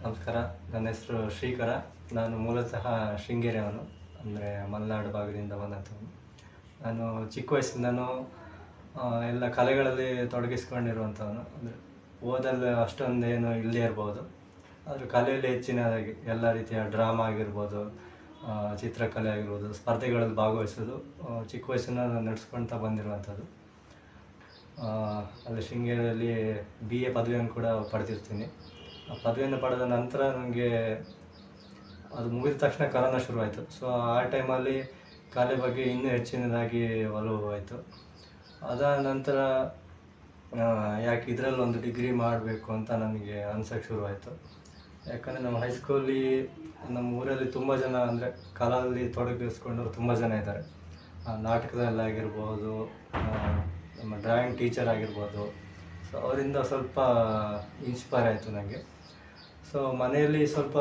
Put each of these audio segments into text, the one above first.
ನಮಸ್ಕಾರ. ನನ್ನ ಹೆಸರು ಶ್ರೀಕರ. ನಾನು ಮೂಲತಃ ಶೃಂಗೇರಿಯವನು, ಅಂದರೆ ಮಲೆನಾಡು ಭಾಗದಿಂದ ಬಂದಂಥವನು. ನಾನು ಚಿಕ್ಕ ವಯಸ್ಸಿಂದನೂ ಎಲ್ಲ ಕಲೆಗಳಲ್ಲಿ ತೊಡಗಿಸ್ಕೊಂಡಿರುವಂಥವನು. ಅಂದರೆ ಓದಲ್ಲಿ ಅಷ್ಟೊಂದೇನು ಇಲ್ಲದೇ ಇರ್ಬೋದು, ಆದರೆ ಕಲೆಯಲ್ಲಿ ಹೆಚ್ಚಿನದಾಗಿ ಎಲ್ಲ ರೀತಿಯ ಡ್ರಾಮಾ ಆಗಿರ್ಬೋದು, ಚಿತ್ರಕಲೆ ಆಗಿರ್ಬೋದು, ಸ್ಪರ್ಧೆಗಳಲ್ಲಿ ಭಾಗವಹಿಸೋದು ಚಿಕ್ಕ ವಯಸ್ಸಿನ ನಡೆಸ್ಕೊಳ್ತಾ ಬಂದಿರುವಂಥದ್ದು. ಅಲ್ಲಿ ಶೃಂಗೇರಿಯಲ್ಲಿ BA ಪದವಿಯನ್ನು ಕೂಡ ಪಡೆದಿರ್ತೀನಿ. ಆ ಪದವಿಯನ್ನು ಪಡೆದ ನಂತರ ನನಗೆ ಅದು ಮುಗಿದ ತಕ್ಷಣ ಕರೋನಾ ಶುರುವಾಯಿತು. ಸೊ ಆ ಟೈಮಲ್ಲಿ ಕಲೆ ಬಗ್ಗೆ ಇನ್ನೂ ಹೆಚ್ಚಿನದಾಗಿ ಒಲವು ಆಯಿತು. ಅದಾದ ನಂತರ ಯಾಕೆ ಇದರಲ್ಲಿ ಒಂದು ಡಿಗ್ರಿ ಮಾಡಬೇಕು ಅಂತ ನನಗೆ ಅನ್ಸೋಕ್ಕೆ ಶುರುವಾಯಿತು. ಯಾಕಂದರೆ ನಮ್ಮ ಹೈಸ್ಕೂಲಿ ನಮ್ಮ ಊರಲ್ಲಿ ತುಂಬ ಜನ, ಅಂದರೆ ಕಲೆಯಲ್ಲಿ ತೊಡಗಿಸ್ಕೊಂಡವ್ರು ತುಂಬ ಜನ ಇದ್ದಾರೆ. ನಾಟಕದಲ್ಲಾಗಿರ್ಬೋದು, ನಮ್ಮ ಡ್ರಾಯಿಂಗ್ ಟೀಚರ್ ಆಗಿರ್ಬೋದು. ಸೊ ಅವರಿಂದ ಸ್ವಲ್ಪ ಇನ್ಸ್ಪೈರ್ ಆಯಿತು ನನಗೆ. ಸೊ ಮನೆಯಲ್ಲಿ ಸ್ವಲ್ಪ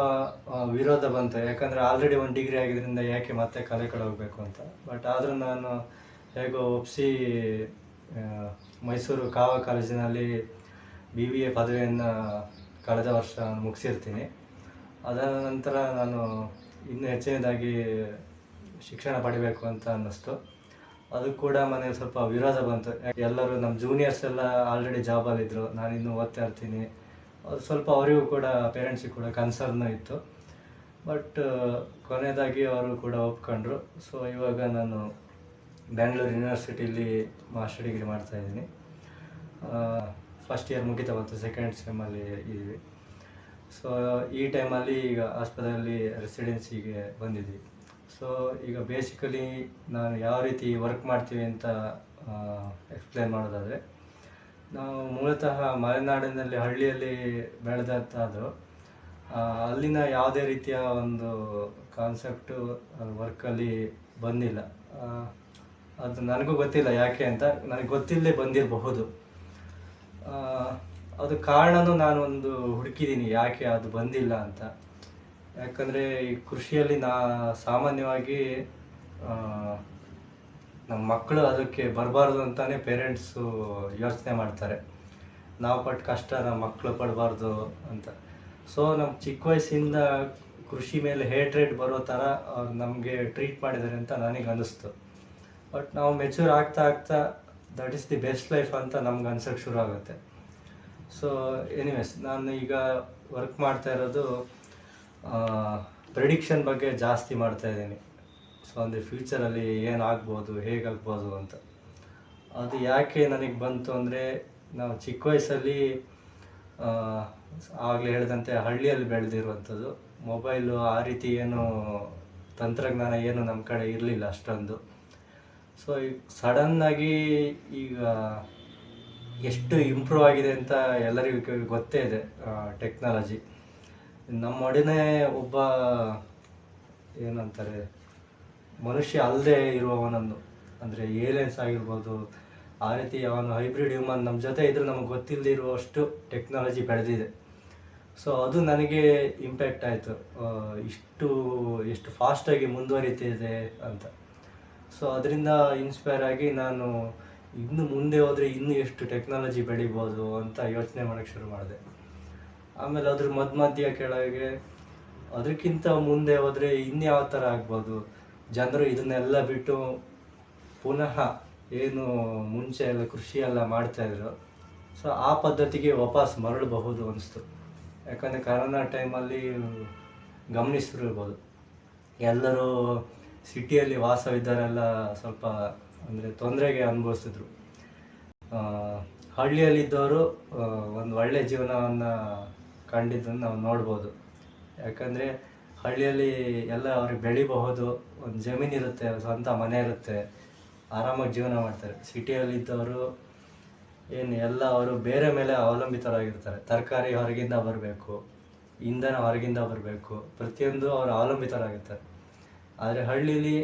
ವಿರೋಧ ಬಂತು, ಯಾಕಂದರೆ ಆಲ್ರೆಡಿ ಒಂದು ಡಿಗ್ರಿ ಆಗಿದ್ದರಿಂದ ಯಾಕೆ ಮತ್ತೆ ಕಲೆ ಕಡೆ ಹೋಗಬೇಕು ಅಂತ. ಬಟ್ ಆದರೂ ನಾನು ಹೇಗೋ ಒಪ್ಪಿಸಿ ಮೈಸೂರು ಕಾವ ಕಾಲೇಜಿನಲ್ಲಿ BBA ಪದವಿಯನ್ನು ಕಳೆದ ವರ್ಷ ಮುಗಿಸಿರ್ತೀನಿ. ಅದಾದ ನಂತರ ನಾನು ಇನ್ನೂ ಹೆಚ್ಚಿನದಾಗಿ ಶಿಕ್ಷಣ ಪಡಿಬೇಕು ಅಂತ ಅನ್ನಿಸ್ತು. ಅದು ಕೂಡ ಮನೇಲಿ ಸ್ವಲ್ಪ ವಿರೋಧ ಬಂತು. ಎಲ್ಲರೂ ನಮ್ಮ ಜೂನಿಯರ್ಸ್ ಎಲ್ಲ ಆಲ್ರೆಡಿ ಜಾಬಲ್ಲಿದ್ದರು, ನಾನಿನ್ನೂ ಓದ್ತಾ ಇರ್ತೀನಿ. ಅದು ಸ್ವಲ್ಪ ಅವರಿಗೂ ಕೂಡ, ಪೇರೆಂಟ್ಸಿಗೆ ಕೂಡ ಕನ್ಸರ್ನು ಇತ್ತು. ಬಟ್ ಕೊನೆಯದಾಗಿ ಅವರು ಕೂಡ ಒಪ್ಕೊಂಡ್ರು. ಸೊ ಇವಾಗ ನಾನು ಬ್ಯಾಂಗ್ಳೂರು ಯೂನಿವರ್ಸಿಟಿಲಿ ಮಾಸ್ಟರ್ ಡಿಗ್ರಿ ಮಾಡ್ತಾಯಿದ್ದೀನಿ. ಫಸ್ಟ್ ಇಯರ್ ಮುಗಿತಾ ಬಂತು, ಸೆಕೆಂಡ್ ಸೆಮ್ಮಲ್ಲಿ ಇದ್ದೀವಿ. ಸೊ ಈ ಟೈಮಲ್ಲಿ ಈಗ ಆಸ್ಪತ್ರೆಯಲ್ಲಿ ರೆಸಿಡೆನ್ಸಿಗೆ ಬಂದಿದ್ದೀವಿ. ಸೊ ಈಗ ಬೇಸಿಕಲಿ ನಾನು ಯಾವ ರೀತಿ ವರ್ಕ್ ಮಾಡ್ತೀವಿ ಅಂತ ಎಕ್ಸ್ಪ್ಲೇನ್ ಮಾಡೋದಾದರೆ, ನಾವು ಮೂಲತಃ ಮಲೆನಾಡಿನಲ್ಲಿ ಹಳ್ಳಿಯಲ್ಲಿ ಬೆಳೆದಂಥದ್ದು. ಅಲ್ಲಿನ ಯಾವುದೇ ರೀತಿಯ ಒಂದು ಕಾನ್ಸೆಪ್ಟು ವರ್ಕಲ್ಲಿ ಬಂದಿಲ್ಲ. ಅದು ನನಗೂ ಗೊತ್ತಿಲ್ಲ ಯಾಕೆ ಅಂತ. ನನಗೆ ಗೊತ್ತಿಲ್ಲದೆ ಬಂದಿರಬಹುದು. ಅದು ಕಾರಣನೂ ನಾನೊಂದು ಹುಡುಕಿದ್ದೀನಿ ಯಾಕೆ ಅದು ಬಂದಿಲ್ಲ ಅಂತ. ಯಾಕಂದರೆ ಈ ಕೃಷಿಯಲ್ಲಿ ಸಾಮಾನ್ಯವಾಗಿ ನಮ್ಮ ಮಕ್ಕಳು ಅದಕ್ಕೆ ಬರಬಾರ್ದು ಅಂತಲೇ ಪೇರೆಂಟ್ಸು ಯೋಚನೆ ಮಾಡ್ತಾರೆ. ನಾವು ಪಟ್ಟು ಕಷ್ಟ ನಮ್ಮ ಮಕ್ಕಳು ಪಡಬಾರ್ದು ಅಂತ. ಸೊ ನಮ್ಮ ಚಿಕ್ಕ ವಯಸ್ಸಿಂದ ಕೃಷಿ ಮೇಲೆ ಹೇಟ್ರೇಟ್ ಬರೋ ಥರ ನಮಗೆ ಟ್ರೀಟ್ ಮಾಡಿದ್ದಾರೆ ಅಂತ ನನಗೆ ಅನ್ನಿಸ್ತು. ಬಟ್ ನಾವು ಮೆಚೂರ್ ಆಗ್ತಾ ಆಗ್ತಾ that is the best life ಅಂತ ನಮ್ಗೆ ಅನ್ಸೋಕ್ಕೆ ಶುರು ಆಗುತ್ತೆ. ಸೊ ಎನಿವೇಸ್, ನಾನು ಈಗ ವರ್ಕ್ ಮಾಡ್ತಾ ಇರೋದು ಪ್ರೆಡಿಕ್ಷನ್ ಬಗ್ಗೆ ಜಾಸ್ತಿ ಮಾಡ್ತಾಯಿದ್ದೀನಿ. ಸೊ ಅಂದರೆ ಫ್ಯೂಚರಲ್ಲಿ ಏನಾಗ್ಬೋದು, ಹೇಗಾಗ್ಬೋದು ಅಂತ. ಅದು ಯಾಕೆ ನನಗೆ ಬಂತು ಅಂದರೆ, ನಾವು ಚಿಕ್ಕ ವಯಸ್ಸಲ್ಲಿ ಆಗಲೇ ಹೇಳಿದಂತೆ ಹಳ್ಳಿಯಲ್ಲಿ ಬೆಳೆದಿರುವಂಥದ್ದು. ಮೊಬೈಲು ಆ ರೀತಿ ಏನು ತಂತ್ರಜ್ಞಾನ ಏನು ನಮ್ಮ ಕಡೆ ಇರಲಿಲ್ಲ ಅಷ್ಟೊಂದು. ಸೊ ಈಗ ಸಡನ್ನಾಗಿ ಈಗ ಎಷ್ಟು ಇಂಪ್ರೂವ್ ಆಗಿದೆ ಅಂತ ಎಲ್ಲರಿಗೂ ಗೊತ್ತೇ ಇದೆ ಟೆಕ್ನಾಲಜಿ. ನಮ್ಮೊಡನೆ ಒಬ್ಬ ಏನಂತಾರೆ, ಮನುಷ್ಯ ಅಲ್ಲದೆ ಇರುವವನನ್ನು, ಅಂದರೆ ಏಲಿಯನ್ಸ್ ಆಗಿರ್ಬೋದು, ಆ ರೀತಿ ಅವನು ಹೈಬ್ರಿಡ್ ಹ್ಯೂಮನ್ ನಮ್ಮ ಜೊತೆ ಇದ್ರೂ ನಮಗೆ ಗೊತ್ತಿಲ್ಲದೆ ಇರುವಷ್ಟು ಟೆಕ್ನಾಲಜಿ ಬೆಳೆದಿದೆ. ಸೊ ಅದು ನನಗೆ ಇಂಪ್ಯಾಕ್ಟ್ ಆಯಿತು, ಎಷ್ಟು ಫಾಸ್ಟಾಗಿ ಮುಂದುವರಿತಿದೆ ಅಂತ. ಸೊ ಅದರಿಂದ ಇನ್ಸ್ಪೈರ್ ಆಗಿ ನಾನು ಇನ್ನು ಮುಂದೆ ಹೋದರೆ ಇನ್ನೂ ಎಷ್ಟು ಟೆಕ್ನಾಲಜಿ ಬೆಳಿಬೋದು ಅಂತ ಯೋಚನೆ ಮಾಡೋಕ್ಕೆ ಶುರು ಮಾಡಿದೆ. ಆಮೇಲೆ ಅದ್ರ ಮಧ್ಯ ಕೆಳಗೆ ಅದಕ್ಕಿಂತ ಮುಂದೆ ಹೋದರೆ ಇನ್ಯಾವ ಥರ ಆಗ್ಬೋದು, ಜನರು ಇದನ್ನೆಲ್ಲ ಬಿಟ್ಟು ಪುನಃ ಏನು ಮುಂಚೆ ಎಲ್ಲ ಕೃಷಿ ಎಲ್ಲ ಮಾಡ್ತಾಯಿದ್ರು, ಸೊ ಆ ಪದ್ಧತಿಗೆ ವಾಪಸ್ ಮರಳಬಹುದು ಅನಿಸ್ತು. ಯಾಕಂದರೆ ಕರೋನಾ ಟೈಮಲ್ಲಿ ಗಮನಿಸಿರ್ಬೋದು, ಎಲ್ಲರೂ ಸಿಟಿಯಲ್ಲಿ ವಾಸವಿದ್ದವರೆಲ್ಲ ಸ್ವಲ್ಪ ಅಂದರೆ ತೊಂದರೆಗೆ ಅನುಭವಿಸಿದ್ರು. ಹಳ್ಳಿಯಲ್ಲಿದ್ದವರು ಒಂದು ಒಳ್ಳೆಯ ಜೀವನವನ್ನು ಕಂಡಿದ್ದನ್ನು ನಾವು ನೋಡ್ಬೋದು. ಯಾಕಂದರೆ ಹಳ್ಳಿಯಲ್ಲಿ ಎಲ್ಲ ಅವ್ರಿಗೆ ಬೆಳಿಬಹುದು, ಒಂದು ಜಮೀನಿರುತ್ತೆ, ಸ್ವಂತ ಮನೆ ಇರುತ್ತೆ, ಆರಾಮಾಗಿ ಜೀವನ ಮಾಡ್ತಾರೆ. ಸಿಟಿಯಲ್ಲಿದ್ದವರು ಏನು ಎಲ್ಲ ಅವರು ಬೇರೆ ಮೇಲೆ ಅವಲಂಬಿತರಾಗಿರ್ತಾರೆ. ತರಕಾರಿ ಹೊರಗಿಂದ ಬರಬೇಕು, ಇಂಧನ ಹೊರಗಿಂದ ಬರಬೇಕು, ಪ್ರತಿಯೊಂದು ಅವರು ಅವಲಂಬಿತರಾಗಿರ್ತಾರೆ. ಆದರೆ ಹಳ್ಳೀಲಿ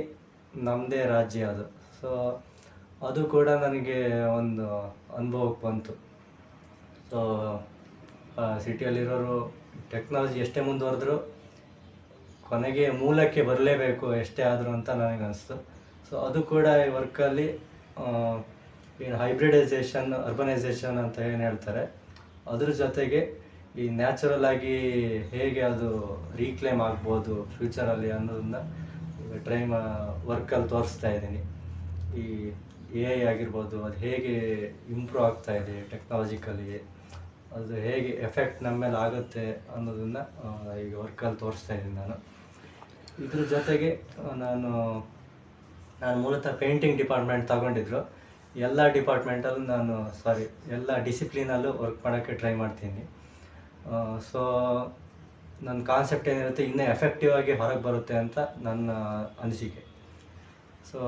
ನಮ್ಮದೇ ರಾಜ್ಯ ಅದು. ಸೊ ಅದು ಕೂಡ ನನಗೆ ಒಂದು ಅನುಭವಕ್ಕೆ ಬಂತು. ಸೊ ಸಿಟಿಯಲ್ಲಿರೋರು ಟೆಕ್ನಾಲಜಿ ಎಷ್ಟೇ ಮುಂದುವರೆದ್ರು ಕೊನೆಗೆ ಮೂಲಕ್ಕೆ ಬರಲೇಬೇಕು ಎಷ್ಟೇ ಆದರೂ ಅಂತ ನನಗನ್ನಿಸ್ತು. ಸೊ ಅದು ಕೂಡ ಈ ವರ್ಕಲ್ಲಿ ಏನು ಹೈಬ್ರಿಡೈಸೇಷನ್, ಅರ್ಬನೈಸೇಷನ್ ಅಂತ ಏನು ಹೇಳ್ತಾರೆ, ಅದ್ರ ಜೊತೆಗೆ ಈ ನ್ಯಾಚುರಲ್ ಆಗಿ ಹೇಗೆ ಅದು ರೀಕ್ಲೇಮ್ ಆಗ್ಬೋದು ಫ್ಯೂಚರಲ್ಲಿ ಅನ್ನೋದನ್ನ ಈಗ ವರ್ಕಲ್ಲಿ ತೋರಿಸ್ತಾ ಇದ್ದೀನಿ. ಈ AI ಆಗಿರ್ಬೋದು, ಅದು ಹೇಗೆ ಇಂಪ್ರೂವ್ ಆಗ್ತಾ ಇದೆ ಟೆಕ್ನಾಲಜಿಕಲಿ, ಅದು ಹೇಗೆ ಎಫೆಕ್ಟ್ ನಮ್ಮ ಮೇಲೆ ಆಗುತ್ತೆ ಅನ್ನೋದನ್ನು ಈಗ ವರ್ಕಲ್ಲಿ ತೋರಿಸ್ತಾ ಇದ್ದೀನಿ ನಾನು. ಇದ್ರ ಜೊತೆಗೆ ನಾನು ಮೂಲತಃ ಪೇಂಟಿಂಗ್ ಡಿಪಾರ್ಟ್ಮೆಂಟ್ ತಗೊಂಡಿದ್ರು. ಎಲ್ಲ ಡಿಪಾರ್ಟ್ಮೆಂಟಲ್ಲೂ ಎಲ್ಲ ಡಿಸಿಪ್ಲಿನಲ್ಲೂ ವರ್ಕ್ ಮಾಡೋಕ್ಕೆ ಟ್ರೈ ಮಾಡ್ತೀನಿ. ಸೊ ನನ್ನ ಕಾನ್ಸೆಪ್ಟ್ ಏನಿರುತ್ತೆ, ಇನ್ನೂ ಎಫೆಕ್ಟಿವ್ ಆಗಿ ಹೊರಗೆ ಬರುತ್ತೆ ಅಂತ ನನ್ನ ಅನಿಸಿಕೆ. ಸೊ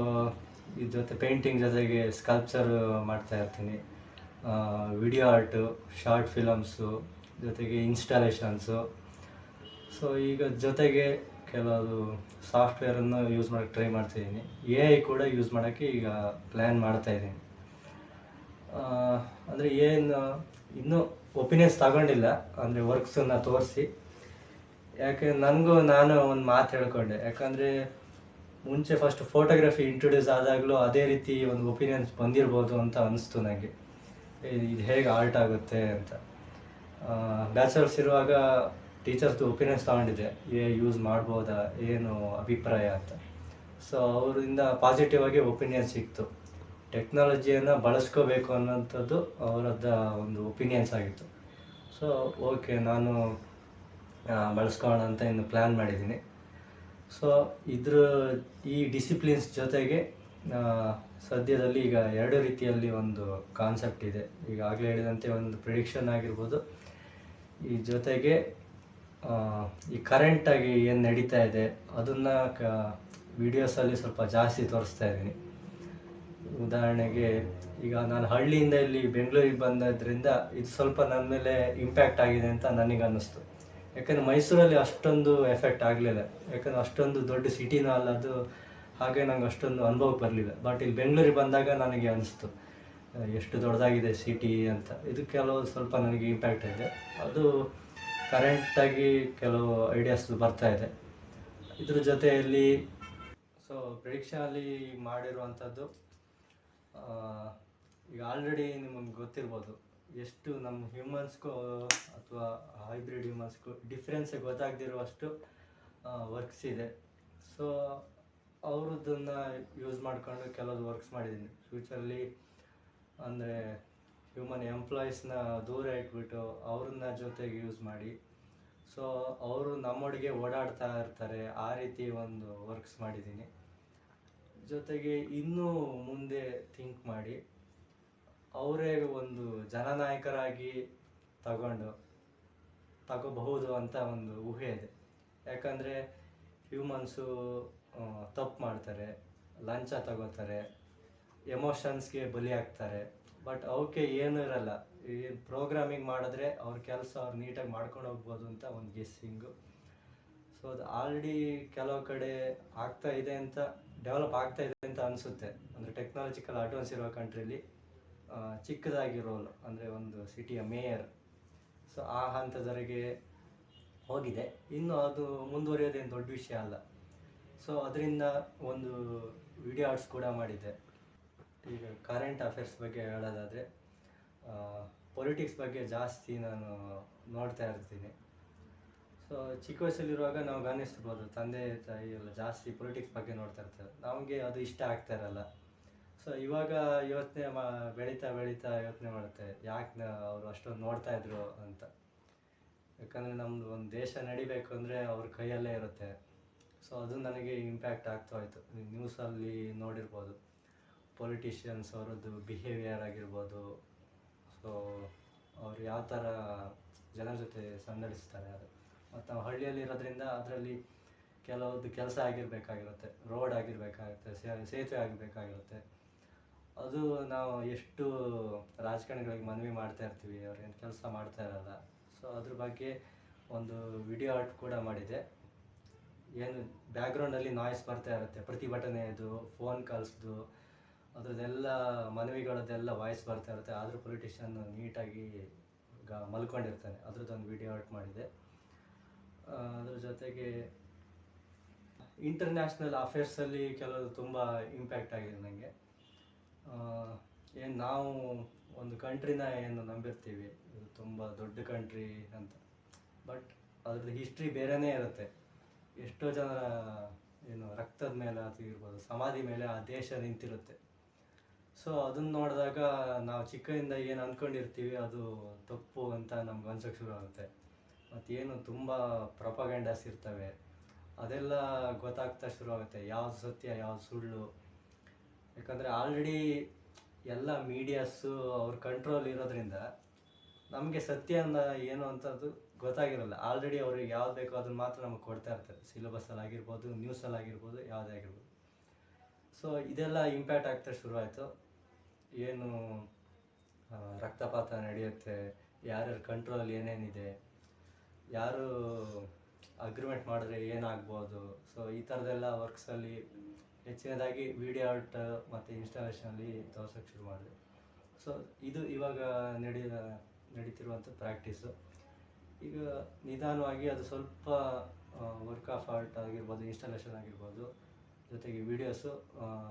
ಇದ್ರ ಜೊತೆ ಪೇಂಟಿಂಗ್ ಜೊತೆಗೆ ಸ್ಕಲ್ಪ್ಚರ್ ಮಾಡ್ತಾ ಇರ್ತೀನಿ, ವಿಡಿಯೋ ಆರ್ಟು, ಶಾರ್ಟ್ ಫಿಲಮ್ಸು, ಜೊತೆಗೆ ಇನ್ಸ್ಟಾಲೇಷನ್ಸು. ಸೊ ಈಗ ಜೊತೆಗೆ ಕೆಲವು ಸಾಫ್ಟ್ವೇರನ್ನು ಯೂಸ್ ಮಾಡೋಕ್ಕೆ ಟ್ರೈ ಮಾಡ್ತಾಯಿದ್ದೀನಿ. AI ಕೂಡ ಯೂಸ್ ಮಾಡೋಕ್ಕೆ ಈಗ ಪ್ಲ್ಯಾನ್ ಮಾಡ್ತಾಯಿದ್ದೀನಿ. ಅಂದರೆ ಏನು ಇನ್ನೂ ಒಪಿನಿಯನ್ಸ್ ತಗೊಂಡಿಲ್ಲ, ಅಂದರೆ ವರ್ಕ್ಸನ್ನು ತೋರಿಸಿ. ಯಾಕೆ ನಾನು ಒಂದು ಮಾತು ಹೇಳ್ಕೊಂಡೆ, ಯಾಕಂದರೆ ಮುಂಚೆ ಫಸ್ಟ್ ಫೋಟೋಗ್ರಫಿ ಇಂಟ್ರೊಡ್ಯೂಸ್ ಆದಾಗಲೂ ಅದೇ ರೀತಿ ಒಂದು ಒಪಿನಿಯನ್ಸ್ ಬಂದಿರ್ಬೋದು ಅಂತ ಅನಿಸ್ತು ನನಗೆ, ಇದು ಹೇಗೆ ಆರ್ಟ್ ಆಗುತ್ತೆ ಅಂತ. ಬ್ಯಾಚಲರ್ಸ್ ಇರುವಾಗ ಟೀಚರ್ಸ್ದು ಒಪಿನಿಯನ್ಸ್ ತೊಗೊಂಡಿದ್ದೆ, ಯೂಸ್ ಮಾಡ್ಬೋದಾ, ಏನು ಅಭಿಪ್ರಾಯ ಅಂತ. ಸೊ ಅವರಿಂದ ಪಾಸಿಟಿವ್ ಆಗಿ ಒಪಿನಿಯನ್ ಸಿಕ್ತು. ಟೆಕ್ನಾಲಜಿಯನ್ನು ಬಳಸ್ಕೋಬೇಕು ಅನ್ನೋಂಥದ್ದು ಅವರದ್ದು ಒಂದು ಒಪಿನಿಯನ್ಸ್ ಆಗಿತ್ತು. ಸೊ ಓಕೆ, ನಾನು ಬಳಸ್ಕೊಳ್ಳೋಣ ಅಂತ ಇನ್ನು ಪ್ಲ್ಯಾನ್ ಮಾಡಿದ್ದೀನಿ. ಸೊ ಈ ಡಿಸಿಪ್ಲಿನ್ಸ್ ಜೊತೆಗೆ ಸದ್ಯದಲ್ಲಿ ಈಗ 2 ರೀತಿಯಲ್ಲಿ ಒಂದು ಕಾನ್ಸೆಪ್ಟ್ ಇದೆ. ಈಗಾಗಲೇ ಹೇಳಿದಂತೆ ಒಂದು ಪ್ರಿಡಿಕ್ಷನ್ ಆಗಿರ್ಬೋದು, ಈ ಜೊತೆಗೆ ಈ ಕರೆಂಟಾಗಿ ಏನು ನಡೀತಾ ಇದೆ ಅದನ್ನು ವಿಡಿಯೋಸಲ್ಲಿ ಸ್ವಲ್ಪ ಜಾಸ್ತಿ ತೋರಿಸ್ತಾ ಇದ್ದೀನಿ. ಉದಾಹರಣೆಗೆ, ಈಗ ನಾನು ಹಳ್ಳಿಯಿಂದ ಇಲ್ಲಿ ಬೆಂಗಳೂರಿಗೆ ಬಂದದ್ರಿಂದ ಇದು ಸ್ವಲ್ಪ ನನ್ನ ಮೇಲೆ ಇಂಪ್ಯಾಕ್ಟ್ ಆಗಿದೆ ಅಂತ ನನಗೆ ಅನ್ನಿಸ್ತು. ಯಾಕಂದರೆ ಮೈಸೂರಲ್ಲಿ ಅಷ್ಟೊಂದು ಎಫೆಕ್ಟ್ ಆಗಲಿಲ್ಲ, ಯಾಕಂದರೆ ಅಷ್ಟೊಂದು ದೊಡ್ಡ ಸಿಟಿನೂ ಅಲ್ಲ ಅದು, ಹಾಗೆ ನಂಗೆ ಅಷ್ಟೊಂದು ಅನುಭವಕ್ಕೆ ಬರಲಿಲ್ಲ. ಬಟ್ ಇಲ್ಲಿ ಬೆಂಗಳೂರಿಗೆ ಬಂದಾಗ ನನಗೆ ಅನಿಸ್ತು ಎಷ್ಟು ದೊಡ್ಡದಾಗಿದೆ ಸಿಟಿ ಅಂತ. ಇದು ಸ್ವಲ್ಪ ನನಗೆ ಇಂಪ್ಯಾಕ್ಟ್ ಇದೆ. ಅದು ಕರೆಂಟಾಗಿ ಕೆಲವು ಐಡಿಯಾಸ್ ಬರ್ತಾ ಇದೆ. ಇದ್ರ ಜೊತೆಯಲ್ಲಿ ಪ್ರಿಡಿಕ್ಷನಲ್ಲಿ ಮಾಡಿರುವಂಥದ್ದು, ಈಗ ಆಲ್ರೆಡಿ ನಿಮಗೆ ಗೊತ್ತಿರ್ಬೋದು, ಎಷ್ಟು ನಮ್ಮ ಹ್ಯೂಮನ್ಸ್ಗೂ ಅಥವಾ ಹೈಬ್ರಿಡ್ ಹ್ಯೂಮನ್ಸ್ಗೂ ಡಿಫ್ರೆನ್ಸೇ ಗೊತ್ತಾಗದಿರುವಷ್ಟು ವರ್ಕ್ಸ್ ಇದೆ. ಸೊ ಅವ್ರದ್ದನ್ನು ಯೂಸ್ ಮಾಡಿಕೊಂಡು ಕೆಲವು ವರ್ಕ್ಸ್ ಮಾಡಿದ್ದೀನಿ. ಫ್ಯೂಚರಲ್ಲಿ ಅಂದರೆ ಹ್ಯೂಮನ್ ಎಂಪ್ಲಾಯೀಸ್ನ ದೂರ ಇಟ್ಬಿಟ್ಟು ಅವ್ರನ್ನ ಜೊತೆಗೆ ಯೂಸ್ ಮಾಡಿ, ಸೊ ಅವರು ನಮ್ಮೊಟ್ಟಿಗೆ ಓಡಾಡ್ತಾ ಇರ್ತಾರೆ, ಆ ರೀತಿ ಒಂದು ವರ್ಕ್ಸ್ ಮಾಡಿದ್ದೀನಿ. ಜೊತೆಗೆ ಇನ್ನೂ ಮುಂದೆ ಥಿಂಕ್ ಮಾಡಿ ಅವರೇ ಒಂದು ಜನನಾಯಕರಾಗಿ ತಗೋಬಹುದು ಅಂತ ಒಂದು ಊಹೆ ಇದೆ. ಯಾಕಂದರೆ ಹ್ಯೂಮನ್ಸು ತಪ್ಪು ಮಾಡ್ತಾರೆ, ಲಂಚ ತಗೋತಾರೆ, ಎಮೋಷನ್ಸ್ಗೆ ಬಲಿ ಆಗ್ತಾರೆ. ಬಟ್ ಅವಕ್ಕೆ ಏನೂ ಇರಲ್ಲ, ಏನು ಪ್ರೋಗ್ರಾಮಿಂಗ್ ಮಾಡಿದ್ರೆ ಅವ್ರ ಕೆಲಸ ಅವ್ರು ನೀಟಾಗಿ ಮಾಡ್ಕೊಂಡು ಹೋಗ್ಬೋದು ಅಂತ ಒಂದು ಗೆಸ್ಸಿಂಗು. ಸೊ ಅದು ಆಲ್ರೆಡಿ ಕೆಲವು ಕಡೆ ಡೆವಲಪ್ ಆಗ್ತಾ ಇದೆ ಅಂತ ಅನಿಸುತ್ತೆ. ಅಂದರೆ ಟೆಕ್ನಾಲಜಿಕಲ್ ಅಡ್ವಾನ್ಸ್ ಇರೋ ಕಂಟ್ರೀಲಿ ಚಿಕ್ಕದಾಗಿ ರೋಲ್, ಅಂದರೆ ಒಂದು ಸಿಟಿಯ ಮೇಯರ್, ಸೊ ಆ ಹಂತದವರೆಗೆ ಹೋಗಿದೆ. ಇನ್ನು ಅದು ಮುಂದುವರಿಯೋದೇನು ದೊಡ್ಡ ವಿಷಯ ಅಲ್ಲ. ಸೊ ಅದರಿಂದ ಒಂದು ವಿಡಿಯೋ ಆರ್ಟ್ಸ್ ಕೂಡ ಮಾಡಿದ್ದೆ. ಈಗ ಕರೆಂಟ್ ಅಫೇರ್ಸ್ ಬಗ್ಗೆ ಹೇಳೋದಾದರೆ, ಪೊಲಿಟಿಕ್ಸ್ ಬಗ್ಗೆ ಜಾಸ್ತಿ ನಾನು ನೋಡ್ತಾ ಇರ್ತೀನಿ. ಸೊ ಚಿಕ್ಕ ವಯಸ್ಸಲ್ಲಿರುವಾಗ ನಾವು ಗಮನಿಸ್ಬೋದು, ತಂದೆ ತಾಯಿ ಎಲ್ಲ ಜಾಸ್ತಿ ಪೊಲಿಟಿಕ್ಸ್ ಬಗ್ಗೆ ನೋಡ್ತಾ ಇರ್ತಾರೆ. ನಮಗೆ ಅದು ಇಷ್ಟ ಆಗ್ತಾ ಇರಲ್ಲ. ಸೊ ಇವಾಗ ಬೆಳೀತಾ ಯೋಚನೆ ಮಾಡುತ್ತೆ, ಯಾಕೆ ಅವರು ಅಷ್ಟೊಂದು ನೋಡ್ತಾ ಇದ್ರು ಅಂತ. ಯಾಕಂದರೆ ನಮ್ಮದು ಒಂದು ದೇಶ ನಡಿಬೇಕು ಅಂದರೆ ಅವ್ರ ಕೈಯಲ್ಲೇ ಇರುತ್ತೆ. ಸೊ ಅದು ನನಗೆ ಇಂಪ್ಯಾಕ್ಟ್ ಆಗ್ತಾ ಹೋಯಿತು. ನ್ಯೂಸಲ್ಲಿ ನೋಡಿರ್ಬೋದು, ಪೊಲಿಟಿಷಿಯನ್ಸ್ ಅವರದ್ದು ಬಿಹೇವಿಯರ್ ಆಗಿರ್ಬೋದು, ಸೊ ಅವ್ರು ಯಾವ ಥರ ಜನರ ಜೊತೆ ಸಂದಡಿಸ್ತಾರೆ ಅದು. ಮತ್ತು ನಾವು ಹಳ್ಳಿಯಲ್ಲಿ ಇರೋದ್ರಿಂದ ಅದರಲ್ಲಿ ಕೆಲವೊಂದು ಕೆಲಸ ಆಗಿರಬೇಕಾಗಿರುತ್ತೆ, ರೋಡ್ ಆಗಿರಬೇಕಾಗುತ್ತೆ, ಸೇತುವೆ ಆಗಬೇಕಾಗಿರುತ್ತೆ. ಅದು ನಾವು ಎಷ್ಟು ರಾಜಕಾರಣಿಗಳಿಗೆ ಮನವಿ ಮಾಡ್ತಾ ಇರ್ತೀವಿ, ಅವ್ರು ಏನು ಕೆಲಸ ಮಾಡ್ತಾ ಇರಲ್ಲ. ಸೊ ಅದ್ರ ಬಗ್ಗೆ ಒಂದು ವಿಡಿಯೋ ಆರ್ಟ್ ಕೂಡ ಮಾಡಿದೆ. ಏನು ಬ್ಯಾಕ್ಗ್ರೌಂಡಲ್ಲಿ ನಾಯ್ಸ್ ಬರ್ತಾ ಇರುತ್ತೆ, ಪ್ರತಿಭಟನೆಯದು, ಫೋನ್ ಕಾಲ್ಸ್ದು, ಅದ್ರದ್ದೆಲ್ಲ ಮನವಿಗಳದ್ದೆಲ್ಲ ವಾಯ್ಸ್ ಬರ್ತಾ ಇರುತ್ತೆ. ಆದರೂ ಪೊಲಿಟಿಷಿಯನ್ ನೀಟಾಗಿ ಮಲ್ಕೊಂಡಿರ್ತಾನೆ, ಅದ್ರದ್ದೊಂದು ವಿಡಿಯೋ ಆರ್ಟ್ ಮಾಡಿದೆ. ಅದ್ರ ಜೊತೆಗೆ ಇಂಟರ್ನ್ಯಾಷನಲ್ ಅಫೇರ್ಸಲ್ಲಿ ಕೆಲವು ತುಂಬ ಇಂಪ್ಯಾಕ್ಟ್ ಆಗಿದೆ ನನಗೆ. ಏನು ನಾವು ಒಂದು ಕಂಟ್ರಿನ ಏನು ನಂಬಿರ್ತೀವಿ, ತುಂಬ ದೊಡ್ಡ ಕಂಟ್ರಿ ಅಂತ. ಬಟ್ ಅದ್ರದ್ದು ಹಿಸ್ಟ್ರಿ ಬೇರೆಯೇ ಇರುತ್ತೆ. ಎಷ್ಟೋ ಜನರ ಏನು ರಕ್ತದ ಮೇಲೆ ಅದು ಇರ್ಬೋದು, ಸಮಾಧಿ ಮೇಲೆ ಆ ದೇಶ ನಿಂತಿರುತ್ತೆ. ಸೊ ಅದನ್ನ ನೋಡಿದಾಗ ನಾವು ಚಿಕ್ಕದಿಂದ ಏನು ಅಂದ್ಕೊಂಡಿರ್ತೀವಿ ಅದು ತಪ್ಪು ಅಂತ ನಮ್ಗೆ ಅನ್ಸೋಕ್ಕೆ ಶುರು ಆಗುತ್ತೆ. ಮತ್ತೇನು ತುಂಬ ಪ್ರೊಪಗಂಡಾಸ್ ಇರ್ತವೆ, ಅದೆಲ್ಲ ಗೊತ್ತಾಗ್ತಾ ಶುರು ಆಗುತ್ತೆ, ಯಾವ್ದು ಸತ್ಯ ಯಾವ್ದು ಸುಳ್ಳು. ಯಾಕಂದರೆ ಆಲ್ರೆಡಿ ಎಲ್ಲ ಮೀಡಿಯಾಸು ಅವ್ರ ಕಂಟ್ರೋಲ್ ಇರೋದ್ರಿಂದ ನಮಗೆ ಸತ್ಯ ಏನು ಅಂತದ್ದು ಗೊತ್ತಾಗಿರಲ್ಲ. ಆಲ್ರೆಡಿ ಅವ್ರಿಗೆ ಯಾವ್ದು ಬೇಕೋ ಅದನ್ನು ಮಾತ್ರ ನಮಗೆ ಕೊಡ್ತಾ ಇರ್ತಾರೆ, ಸಿಲೆಬಸ್ಸಲ್ಲಿ ಆಗಿರ್ಬೋದು, ನ್ಯೂಸಲ್ಲಿ ಆಗಿರ್ಬೋದು, ಯಾವುದೇ ಆಗಿರ್ಬೋದು. ಸೊ ಇದೆಲ್ಲ ಇಂಪ್ಯಾಕ್ಟ್ ಆಗ್ತಾ ಶುರುವಾಯಿತು. ಏನು ರಕ್ತಪಾತ ನಡೆಯುತ್ತೆ, ಯಾರ್ಯಾರ ಕಂಟ್ರೋಲ್ ಏನೇನಿದೆ, ಯಾರು ಅಗ್ರಿಮೆಂಟ್ ಮಾಡಿದ್ರೆ ಏನಾಗ್ಬೋದು. ಸೊ ಈ ಥರದ್ದೆಲ್ಲ ವರ್ಕ್ಸಲ್ಲಿ ಹೆಚ್ಚಿನದಾಗಿ ವಿಡಿಯೋ ಆರ್ಟ್ ಮತ್ತು ಇನ್ಸ್ಟಾಲೇಷನಲ್ಲಿ ತೋರ್ಸೋಕ್ಕೆ ಶುರು ಮಾಡಿದೆ. ಸೊ ಇದು ಇವಾಗ ನಡೀತಿರುವಂಥ ಪ್ರಾಕ್ಟೀಸು. ಈಗ ನಿಧಾನವಾಗಿ ಅದು ಸ್ವಲ್ಪ ವರ್ಕ್ ಆಫ್ ಆರ್ಟ್ ಆಗಿರ್ಬೋದು, ಇನ್ಸ್ಟಾಲೇಷನ್ ಆಗಿರ್ಬೋದು, ಜೊತೆಗೆ ವೀಡಿಯೋಸು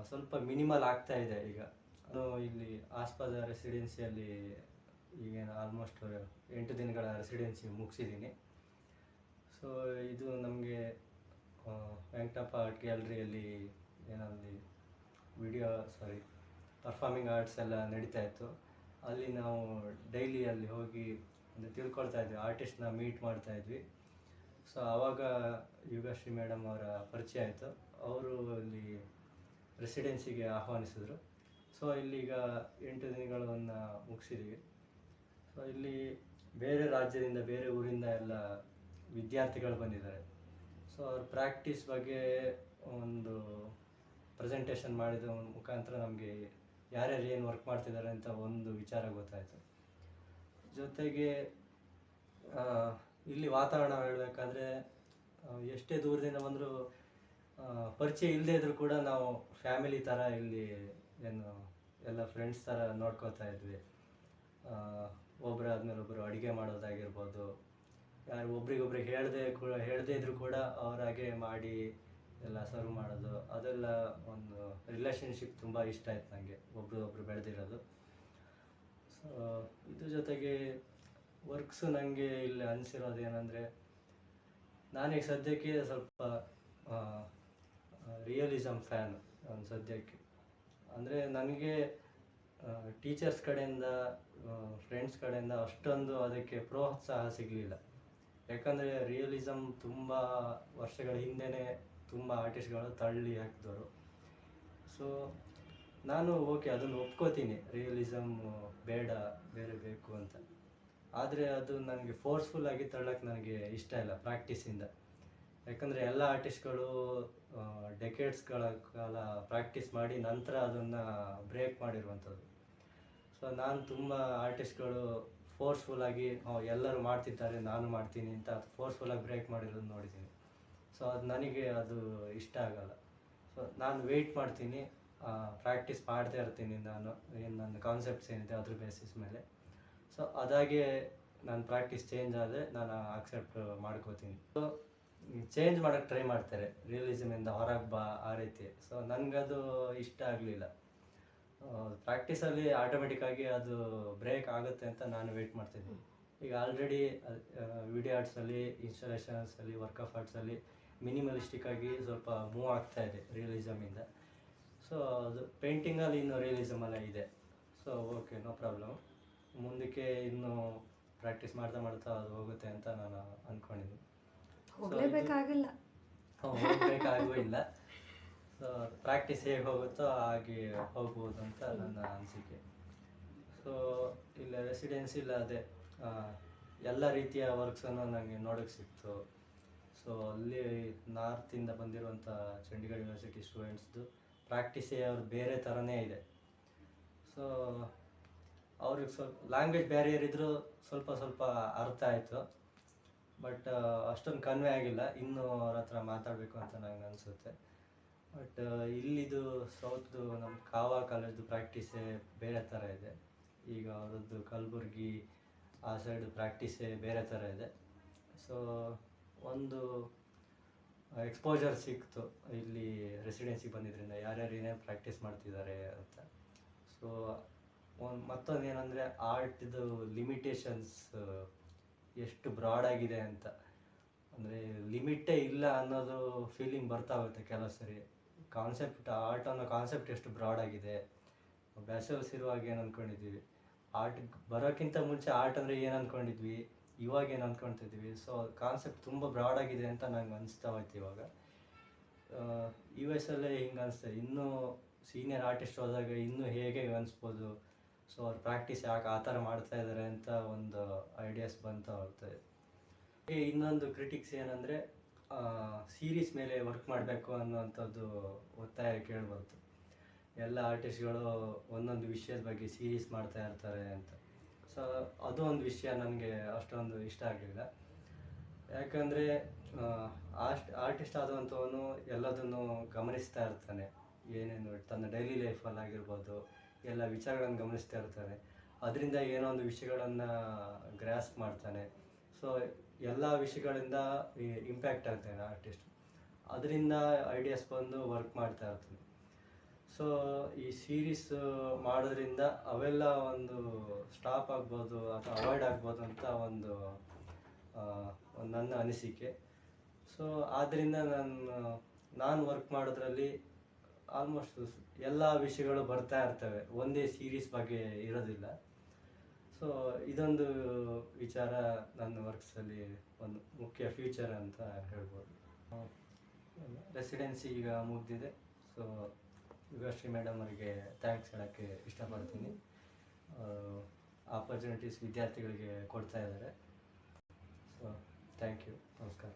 ಸ್ವಲ್ಪ ಮಿನಿಮಲ್ ಆಗ್ತಾ ಇದೆ. ಈಗ ನಾನು ಇಲ್ಲಿ ಆಸ್ಪದ ರೆಸಿಡೆನ್ಸಿಯಲ್ಲಿ ಈಗೇನು ಆಲ್ಮೋಸ್ಟ್ 8 ದಿನಗಳ ರೆಸಿಡೆನ್ಸಿ ಮುಗಿಸಿದ್ದೀನಿ. ಸೊ ಇದು ನಮಗೆ ವೆಂಕಟಪ್ಪ ಆರ್ಟ್ ಗ್ಯಾಲರಿಯಲ್ಲಿ ಏನಲ್ಲಿ ಪರ್ಫಾರ್ಮಿಂಗ್ ಆರ್ಟ್ಸ್ ಎಲ್ಲ ನಡೀತಾ ಇತ್ತು. ಅಲ್ಲಿ ನಾವು ಡೈಲಿ ಅಲ್ಲಿ ಹೋಗಿ ಅಂದರೆ ತಿಳ್ಕೊಳ್ತಾ ಇದ್ವಿ, ಆರ್ಟಿಸ್ಟ್ನ ಮೀಟ್ ಮಾಡ್ತಾ ಇದ್ವಿ. ಸೊ ಆವಾಗ ಯುಗಶ್ರೀ ಮೇಡಮ್ ಅವರ ಪರಿಚಯ ಆಯಿತು. ಅವರು ಇಲ್ಲಿ ರೆಸಿಡೆನ್ಸಿಗೆ ಆಹ್ವಾನಿಸಿದ್ರು. ಸೊ ಇಲ್ಲಿಗ 8 ದಿನಗಳನ್ನು ಮುಗಿಸಿದ್ದೀವಿ. ಸೊ ಇಲ್ಲಿ ಬೇರೆ ರಾಜ್ಯದಿಂದ, ಬೇರೆ ಊರಿಂದ ಎಲ್ಲ ವಿದ್ಯಾರ್ಥಿಗಳು ಬಂದಿದ್ದಾರೆ. ಸೊ ಅವ್ರ ಪ್ರಾಕ್ಟೀಸ್ ಬಗ್ಗೆ ಒಂದು ಪ್ರೆಸೆಂಟೇಷನ್ ಮಾಡಿದ ಮುಖಾಂತರ ನಮಗೆ ಯಾರ್ಯಾರು ಏನು ವರ್ಕ್ ಮಾಡ್ತಿದ್ದಾರೆ ಅಂತ ಒಂದು ವಿಚಾರ ಗೊತ್ತಾಯಿತು. ಜೊತೆಗೆ ಇಲ್ಲಿ ವಾತಾವರಣ ಹೇಳಬೇಕಾದ್ರೆ ಎಷ್ಟೇ ದೂರದಿಂದ ಬಂದರೂ ಪರಿಚಯ ಇಲ್ಲದೇ ಇದ್ದರೂ ಕೂಡ ನಾವು ಫ್ಯಾಮಿಲಿ ಥರ ಇಲ್ಲಿ ಏನು ಎಲ್ಲ ಫ್ರೆಂಡ್ಸ್ ಥರ ನೋಡ್ಕೋತಾ ಇದ್ವಿ. ಒಬ್ಬರಾದ್ಮೇಲೆ ಒಬ್ಬರು ಅಡುಗೆ ಮಾಡೋದಾಗಿರ್ಬೋದು, ಯಾರು ಒಬ್ರಿಗೊಬ್ರಿಗೆ ಹೇಳದೇ ಇದ್ರೂ ಕೂಡ ಅವರಾಗೆ ಮಾಡಿ ಎಲ್ಲ ಸರ್ವ್ ಮಾಡೋದು, ಅದೆಲ್ಲ ಒಂದು ರಿಲೇಷನ್ಶಿಪ್ ತುಂಬ ಇಷ್ಟ ಆಯ್ತು ನನಗೆ, ಒಬ್ರು ಬೆಳೆದಿರೋದು. ಸೊ ಇದ್ರ ಜೊತೆಗೆ ವರ್ಕ್ಸು ನನಗೆ ಇಲ್ಲಿ ಅನಿಸಿರೋದು ಏನಂದರೆ, ನಾನೀಗ ಸದ್ಯಕ್ಕೆ ಸ್ವಲ್ಪ ರಿಯಲಿಸಮ್ ಫ್ಯಾನ್ ಒಂದು ಸದ್ಯಕ್ಕೆ. ಅಂದರೆ ನನಗೆ ಟೀಚರ್ಸ್ ಕಡೆಯಿಂದ, ಫ್ರೆಂಡ್ಸ್ ಕಡೆಯಿಂದ ಅಷ್ಟೊಂದು ಅದಕ್ಕೆ ಪ್ರೋತ್ಸಾಹ ಸಿಗಲಿಲ್ಲ. ಯಾಕಂದರೆ ರಿಯಲಿಸಮ್ ತುಂಬ ವರ್ಷಗಳ ಹಿಂದೆಯೇ ತುಂಬ ಆರ್ಟಿಸ್ಟ್ಗಳು ತಳ್ಳಿ ಹಾಕಿದವರು. ಸೊ ನಾನು ಓಕೆ ಅದನ್ನು ಒಪ್ಕೋತೀನಿ, ರಿಯಲಿಸಮ್ ಬೇಡ, ಬೇರೆ ಬೇಕು ಅಂತ. ಆದರೆ ಅದು ನನಗೆ ಫೋರ್ಸ್ಫುಲ್ಲಾಗಿ ತಳ್ಳೋಕ್ಕೆ ನನಗೆ ಇಷ್ಟ ಇಲ್ಲ ಪ್ರಾಕ್ಟೀಸಿಂದ. ಯಾಕಂದರೆ ಎಲ್ಲ ಆರ್ಟಿಸ್ಟ್ಗಳು ಡೆಕೇಡ್ಸ್ಗಳ ಕಾಲ ಪ್ರಾಕ್ಟೀಸ್ ಮಾಡಿ ನಂತರ ಅದನ್ನು ಬ್ರೇಕ್ ಮಾಡಿರುವಂಥದ್ದು. ಸೊ ನಾನು ತುಂಬ ಆರ್ಟಿಸ್ಟ್ಗಳು ಫೋರ್ಸ್ಫುಲ್ಲಾಗಿ ಎಲ್ಲರೂ ಮಾಡ್ತಿದ್ದಾರೆ ನಾನು ಮಾಡ್ತೀನಿ ಅಂತ ಫೋರ್ಸ್ಫುಲ್ಲಾಗಿ ಬ್ರೇಕ್ ಮಾಡಿರೋದು ನೋಡಿದ್ದೀನಿ. ಸೊ ಅದು ನನಗೆ ಅದು ಇಷ್ಟ ಆಗಲ್ಲ. ಸೊ ನಾನು ವೆಯ್ಟ್ ಮಾಡ್ತೀನಿ, ಪ್ರಾಕ್ಟೀಸ್ ಮಾಡ್ತಾ ಇರ್ತೀನಿ. ನಾನು ಏನು ನನ್ನ ಕಾನ್ಸೆಪ್ಟ್ಸ್ ಏನಿದೆ ಅದ್ರ ಬೇಸಿಸ್ ಮೇಲೆ. ಸೊ ಅದಾಗೆ ನಾನು ಪ್ರಾಕ್ಟೀಸ್ ಚೇಂಜ್ ಆದರೆ ನಾನು ಅಕ್ಸೆಪ್ಟ್ ಮಾಡ್ಕೋತೀನಿ. ಸೊ ಚೇಂಜ್ ಮಾಡೋಕ್ಕೆ ಟ್ರೈ ಮಾಡ್ತಾರೆ, ರಿಯಲಿಸಮಿಂದ ಹೊರಗೆ ಬಾ ಆ ರೀತಿ. ಸೊ ನನಗದು ಇಷ್ಟ ಆಗಲಿಲ್ಲ. ಪ್ರಾಕ್ಟೀಸಲ್ಲಿ ಆಟೋಮೆಟಿಕ್ಕಾಗಿ ಅದು ಬ್ರೇಕ್ ಆಗುತ್ತೆ ಅಂತ ನಾನು ವೆಯ್ಟ್ ಮಾಡ್ತಿದ್ದೀನಿ. ಈಗ ಆಲ್ರೆಡಿ ವಿಡಿಯೋ ಆರ್ಟ್ಸಲ್ಲಿ, ಇನ್ಸ್ಟಾಲೇಷನ್ಸಲ್ಲಿ, ವರ್ಕ್ ಆಫ್ ಆರ್ಟ್ಸಲ್ಲಿ ಮಿನಿಮಲಿಸ್ಟಿಕ್ಕಾಗಿ ಸ್ವಲ್ಪ ಮೂವ್ ಆಗ್ತಾ ಇದೆ ರಿಯಲಿಸಮಿಂದ. ಸೊ ಅದು ಪೇಂಟಿಂಗಲ್ಲಿ ಇನ್ನೂ ರಿಯಲಿಸಮೆಲ್ಲ ಇದೆ. So okay, no problem. ಮುಂದಕ್ಕೆ ಇನ್ನೂ ಪ್ರಾಕ್ಟೀಸ್ ಮಾಡ್ತಾ ಮಾಡ್ತಾ ಅದು ಹೋಗುತ್ತೆ ಅಂತ ನಾನು ಅಂದ್ಕೊಂಡಿದ್ದೀನಿ. ಹೋಗಲೇಬೇಕಾಗಿಲ್ಲ, ಹೋಗಬೇಕಾಗೂ ಇಲ್ಲ. ಸೊ ಪ್ರಾಕ್ಟೀಸ್ ಹೇಗೆ ಹೋಗುತ್ತೋ ಹಾಗೆ ಹೋಗ್ಬೋದು ಅಂತ ನನ್ನ ಅನಿಸಿಕೆ. ಸೊ ಇಲ್ಲ ರೆಸಿಡೆನ್ಸಿಲ್ಲ ಅದೇ ಎಲ್ಲ ರೀತಿಯ ವರ್ಕ್ಸನ್ನು ನನಗೆ ನೋಡೋಕ್ಕೆ ಸಿಕ್ತು. ಸೊ ಅಲ್ಲಿ ನಾರ್ತಿಂದ ಬಂದಿರುವಂಥ ಚಂಡೀಗಢ ಯೂನಿವರ್ಸಿಟಿ ಸ್ಟೂಡೆಂಟ್ಸ್ದು ಪ್ರಾಕ್ಟೀಸೇ ಅವ್ರು ಬೇರೆ ಥರನೇ ಇದೆ. ಸೊ ಅವ್ರಿಗೆ ಸ್ವಲ್ಪ ಲ್ಯಾಂಗ್ವೇಜ್ ಬ್ಯಾರಿಯರ್ ಇದ್ದರೂ ಸ್ವಲ್ಪ ಅರ್ಥ ಆಯಿತು. ಬಟ್ ಅಷ್ಟೊಂದು ಕನ್ವೆ ಆಗಿಲ್ಲ, ಇನ್ನೂ ಅವ್ರ ಹತ್ರ ಮಾತಾಡಬೇಕು ಅಂತ ನನಗೆ ಅನಿಸುತ್ತೆ. ಬಟ್ ಇಲ್ಲಿದು ಸೌತ್ದು ನಮ್ಮ ಕಾವಾ ಕಾಲೇಜ್ದು ಪ್ರಾಕ್ಟೀಸೇ ಬೇರೆ ಥರ ಇದೆ. ಈಗ ಅವರದ್ದು ಕಲಬುರ್ಗಿ ಆ ಸೈಡ್ ಪ್ರಾಕ್ಟೀಸೇ ಬೇರೆ ಥರ ಇದೆ. ಸೊ ಒಂದು ಎಕ್ಸ್ಪೋಜರ್ ಸಿಕ್ತು ಇಲ್ಲಿ ರೆಸಿಡೆನ್ಸಿಗೆ ಬಂದಿದ್ದರಿಂದ, ಯಾರ್ಯಾರು ಏನೇನು ಪ್ರಾಕ್ಟೀಸ್ ಮಾಡ್ತಿದ್ದಾರೆ ಅಂತ. ಸೊ ಮತ್ತೊಂದು ಏನಂದರೆ ಆರ್ಟ್ದು ಲಿಮಿಟೇಷನ್ಸ್ ಎಷ್ಟು ಬ್ರಾಡ್ ಆಗಿದೆ ಅಂತ, ಅಂದರೆ ಲಿಮಿಟೇ ಇಲ್ಲ ಅನ್ನೋದು ಫೀಲಿಂಗ್ ಬರ್ತಾ ಹೋಗುತ್ತೆ ಕೆಲವು ಸರಿ. ಕಾನ್ಸೆಪ್ಟ್ ಆರ್ಟ್ ಅನ್ನೋ ಕಾನ್ಸೆಪ್ಟ್ ಎಷ್ಟು ಬ್ರಾಡ್ ಆಗಿದೆ. ಬ್ಯಾಚಲರ್ಸ್ ಇರುವಾಗ ಏನು ಅಂದ್ಕೊಂಡಿದ್ವಿ, ಆರ್ಟ್ ಬರೋಕ್ಕಿಂತ ಮುಂಚೆ ಆರ್ಟ್ ಅಂದರೆ ಏನು ಅಂದ್ಕೊಂಡಿದ್ವಿ, ಇವಾಗ ಏನು ಅಂದ್ಕೊಳ್ತಿದ್ವಿ. ಸೊ ಕಾನ್ಸೆಪ್ಟ್ ತುಂಬ ಬ್ರಾಡ್ ಆಗಿದೆ ಅಂತ ನಂಗೆ ಅನಿಸ್ತಾ ಹೋಯ್ತು ಇವಾಗ. ಈ ವಯಸ್ಸಲ್ಲೇ ಹಿಂಗೆ ಅನಿಸ್ತದೆ. ಇನ್ನೂ ಸೀನಿಯರ್ ಆರ್ಟಿಸ್ಟ್ ಹೋದಾಗ ಇನ್ನೂ ಹೇಗೆ ಅನಿಸ್ಬೋದು, ಸೊ ಅವ್ರು ಪ್ರಾಕ್ಟೀಸ್ ಯಾಕೆ ಆ ಥರ ಮಾಡ್ತಾ ಇದ್ದಾರೆ ಅಂತ ಒಂದು ಐಡಿಯಾಸ್ ಬಂತ ಹೋಗ್ತದೆ. ಇನ್ನೊಂದು ಕ್ರಿಟಿಕ್ಸ್ ಏನಂದರೆ ಸೀರೀಸ್ ಮೇಲೆ ವರ್ಕ್ ಮಾಡಬೇಕು ಅನ್ನೋವಂಥದ್ದು ಒತ್ತಾಯ ಕೇಳಿಬರ್ತು. ಎಲ್ಲ ಆರ್ಟಿಸ್ಟ್ಗಳು ಒಂದೊಂದು ವಿಷಯದ ಬಗ್ಗೆ ಸೀರೀಸ್ ಮಾಡ್ತಾ ಇರ್ತಾರೆ ಅಂತ. ಸೊ ಅದು ಒಂದು ವಿಷಯ ನನಗೆ ಅಷ್ಟೊಂದು ಇಷ್ಟ ಆಗಲಿಲ್ಲ. ಯಾಕಂದರೆ ಆರ್ಟಿಸ್ಟ್ ಆದಂಥವನು ಎಲ್ಲದನ್ನು ಗಮನಿಸ್ತಾ ಇರ್ತಾನೆ. ಏನೇನು ತನ್ನ ಡೈಲಿ ಲೈಫಲ್ಲಿ ಆಗಿರ್ಬೋದು ಎಲ್ಲ ವಿಚಾರಗಳನ್ನು ಗಮನಿಸ್ತಾ ಇರ್ತಾನೆ. ಅದರಿಂದ ಏನೋ ಒಂದು ವಿಷಯಗಳನ್ನು ಗ್ರಾಸ್ ಮಾಡ್ತಾನೆ. ಸೊ ಎಲ್ಲ ವಿಷಯಗಳಿಂದ ಇಂಪ್ಯಾಕ್ಟ್ ಆಗ್ತಾನೆ ಆರ್ಟಿಸ್ಟ್. ಅದರಿಂದ ಐಡಿಯಾಸ್ ಬಂದು ವರ್ಕ್ ಮಾಡ್ತಾ ಇರ್ತಾನೆ. ಸೊ ಈ ಸೀರೀಸ್ ಮಾಡೋದ್ರಿಂದ ಅವೆಲ್ಲ ಒಂದು ಸ್ಟಾಪ್ ಆಗ್ಬೋದು ಅಥವಾ ಅವಾಯ್ಡ್ ಆಗ್ಬೋದು ಅಂತ ಒಂದು ನನ್ನ ಅನಿಸಿಕೆ. ಸೊ ಆದ್ದರಿಂದ ನಾನು ವರ್ಕ್ ಮಾಡೋದ್ರಲ್ಲಿ ಆಲ್ಮೋಸ್ಟ್ ಎಲ್ಲ ವಿಷಯಗಳು ಬರ್ತಾ ಇರ್ತವೆ, ಒಂದೇ ಸೀರೀಸ್ ಬಗ್ಗೆ ಇರೋದಿಲ್ಲ. ಸೊ ಇದೊಂದು ವಿಚಾರ ನನ್ನ ವರ್ಕ್ಸಲ್ಲಿ ಒಂದು ಮುಖ್ಯ ಫ್ಯೂಚರ್ ಅಂತ ಹೇಳ್ಬೋದು. ರೆಸಿಡೆನ್ಸಿ ಈಗ ಮುಗಿದಿದೆ. ಸೊ ಯುಗಶ್ರೀ ಮೇಡಮ್ ಅವರಿಗೆ ಥ್ಯಾಂಕ್ಸ್ ಹೇಳೋಕ್ಕೆ ಇಷ್ಟಪಡ್ತೀನಿ. ಆಪರ್ಚುನಿಟೀಸ್ ವಿದ್ಯಾರ್ಥಿಗಳಿಗೆ ಕೊಡ್ತಾ ಇದ್ದಾರೆ. ಸೊ ಥ್ಯಾಂಕ್ ಯು, ನಮಸ್ಕಾರ.